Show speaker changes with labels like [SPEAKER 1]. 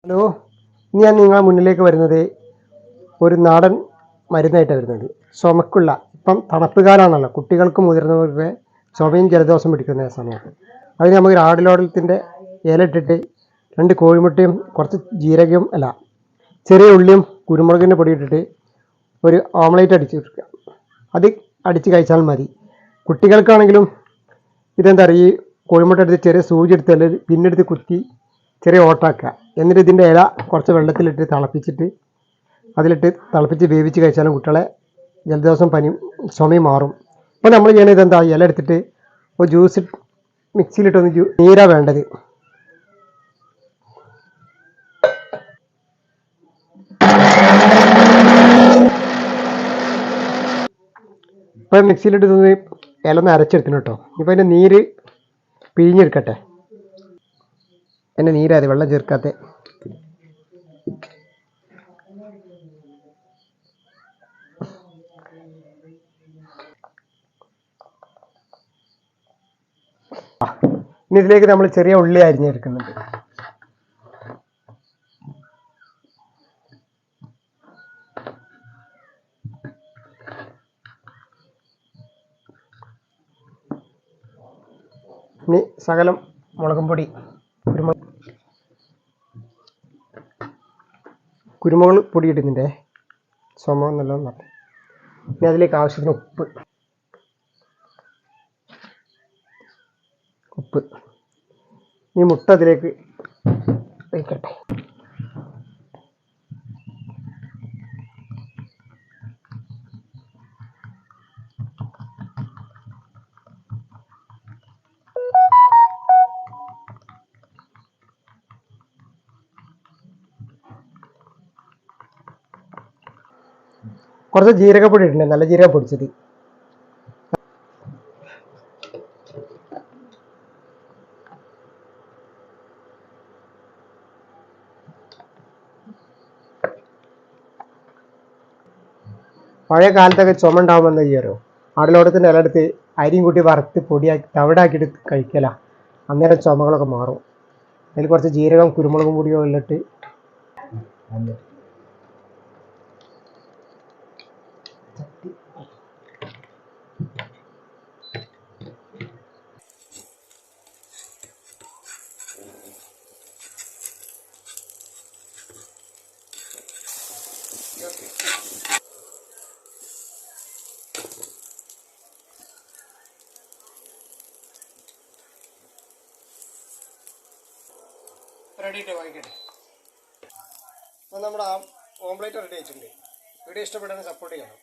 [SPEAKER 1] Hello, ഇന്ന് ഞാൻ നിങ്ങളുടെ മുന്നിലേക്ക് വരുന്നത് ഒരു നാടൻ മരുന്നായിട്ടാണ് വരുന്നത്. ചുമക്കുള്ള ഇപ്പം തണുപ്പ് കാലമാണല്ലോ, കുട്ടികൾക്കും മുതിർന്നവർക്ക് ചുമയും ജലദോഷം പിടിക്കുന്ന സമയത്ത് അതിന് നമുക്ക് ഒരു ആടലോടകത്തിൻ്റെ ഇല ഇട്ടിട്ട് 2 കോഴിമുട്ടയും കുറച്ച് ജീരകവും ചെറിയ ഉള്ളിയും കുരുമുളകിൻ്റെ പൊടി ഇട്ടിട്ട് ഒരു ഓംലേറ്റ് അടിച്ച് വെക്കുക. അത് അടിച്ച് കഴിച്ചാൽ മതി. കുട്ടികൾക്കാണെങ്കിലും ഇതെന്താ പറയുക, ഈ കോഴിമുട്ട എടുത്ത് ചെറിയ സൂചി എടുത്ത് പിന്നെടുത്ത് കുത്തി ചെറിയ ഓട്ടാക്കുക. എന്നിട്ട് ഇതിൻ്റെ ഇല കുറച്ച് വെള്ളത്തിലിട്ട് തിളപ്പിച്ച് വേവിച്ച് കഴിച്ചാലും കുട്ടികളെ ജലദോഷം പനിയും ചുമയും മാറും. അപ്പോൾ നമ്മൾ ചെയ്യണത് ഇതെന്താ, ഇല എടുത്തിട്ട് ഒരു ജ്യൂസ് മിക്സിയിലിട്ടൊന്ന് നീരാ വേണ്ടത്. ഇപ്പോൾ മിക്സിയിലിട്ട് ഇല ഒന്ന് അരച്ചെടുക്കണം കേട്ടോ. ഇപ്പോൾ അതിൻ്റെ നീര് പിഴിഞ്ഞെടുക്കട്ടെ. എൻ്റെ നീരാതെ വെള്ളം ചേർക്കാത്ത. ഇനി ഇതിലേക്ക് നമ്മൾ ചെറിയ ഉള്ളി അരിഞ്ഞെടുക്കുന്നുണ്ട്. ഇനി ശകലം മുളകും പൊടി, കുരുമുളക് പൊടി ഇടുന്നുണ്ടേ, ചുമ നല്ലോണം നടക്കും. ഇനി അതിലേക്ക് ആവശ്യത്തിന് ഉപ്പ്. ഈ മുട്ട അതിലേക്ക് വയ്ക്കട്ടെ. കുറച്ച് ജീരകപ്പൊടി ഇട്ടുണ്ട്, നല്ല ജീരകം പൊടിച്ചത്. പഴയ കാലത്തൊക്കെ ചുമ ഉണ്ടാകുമ്പോൾ എന്താ ചെയ്യാറോ, ആടലോടത്തിൻ്റെ ഇല എടുത്ത് അരിയും കൂട്ടി വറുത്ത് പൊടിയാക്കി തവിടാക്കിയിട്ട് കഴിക്കല. അന്നേരം ചുമകളൊക്കെ മാറും. അതിൽ കുറച്ച് ജീരകം കുരുമുളകും പൊടിയോ ഇല്ലിട്ട് റെഡിയിട്ട് വാങ്ങിക്കട്ടെ. അപ്പോൾ നമ്മുടെ ഓംലേറ്റ് റെഡി ആയിട്ടുണ്ട്. വീഡിയോ ഇഷ്ടപ്പെട്ടാൽ സപ്പോർട്ട് ചെയ്യണം.